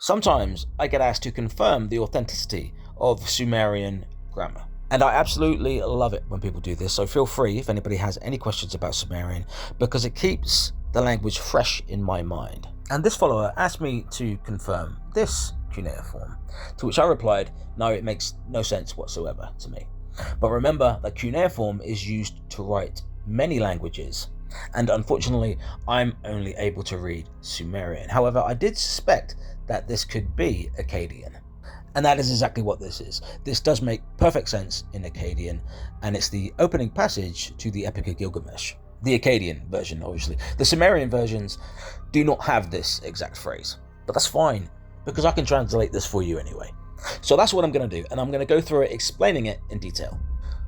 Sometimes I get asked to confirm the authenticity of Sumerian grammar. And I absolutely love it when people do this, so feel free if anybody has any questions about Sumerian, because it keeps the language fresh in my mind. And this follower asked me to confirm this cuneiform, to which I replied, no, it makes no sense whatsoever to me. But remember that cuneiform is used to write many languages, and unfortunately I'm only able to read Sumerian. However, I did suspect that this could be Akkadian. And that is exactly what this is. This does make perfect sense in Akkadian, and it's the opening passage to the Epic of Gilgamesh. The Akkadian version, obviously. The Sumerian versions do not have this exact phrase, but that's fine, because I can translate this for you anyway. So that's what I'm going to do, and I'm going to go through it explaining it in detail.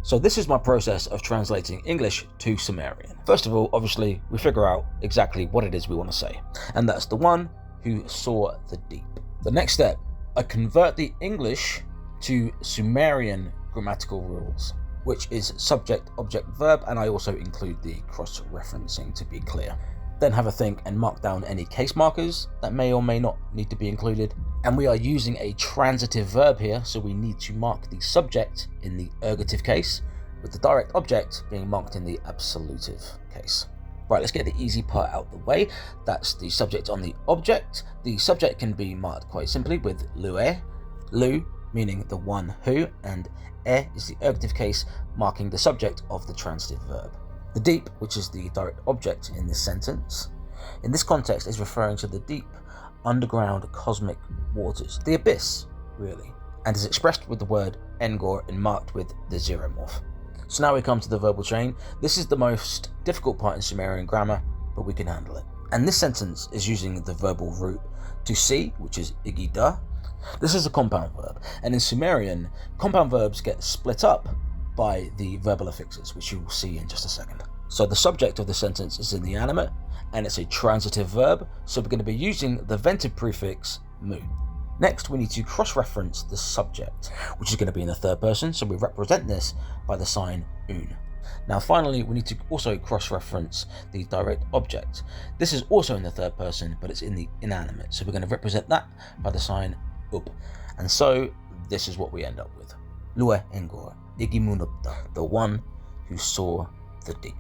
So this is my process of translating English to Sumerian. First of all, obviously, we figure out exactly what it is we want to say, and that's the one who saw the deep. The next step, I convert the English to Sumerian grammatical rules, which is subject, object, verb, and I also include the cross-referencing to be clear. Then have a think and mark down any case markers that may or may not need to be included. And we are using a transitive verb here, so we need to mark the subject in the ergative case, with the direct object being marked in the absolutive case. Right, let's get the easy part out the way. That's the subject on the object. The subject can be marked quite simply with lue, lu meaning the one who, and e is the ergative case marking the subject of the transitive verb. The deep, which is the direct object in this sentence, in this context is referring to the deep, underground cosmic waters, the abyss, really, and is expressed with the word engor and marked with the zeromorph. So now we come to the verbal chain. This is the most difficult part in Sumerian grammar, but we can handle it. And this sentence is using the verbal root to see, which is igida. This is a compound verb, and in Sumerian, compound verbs get split up by the verbal affixes, which you will see in just a second. So the subject of the sentence is in the animate, and it's a transitive verb, so we're going to be using the ventive prefix mu. Next, we need to cross-reference the subject, which is going to be in the third person, so we represent this by the sign un. Now finally, we need to also cross-reference the direct object. This is also in the third person, but it's in the inanimate, so we're going to represent that by the sign up. And so this is what we end up with. Lue engor, igimunupta, the one who saw the deep.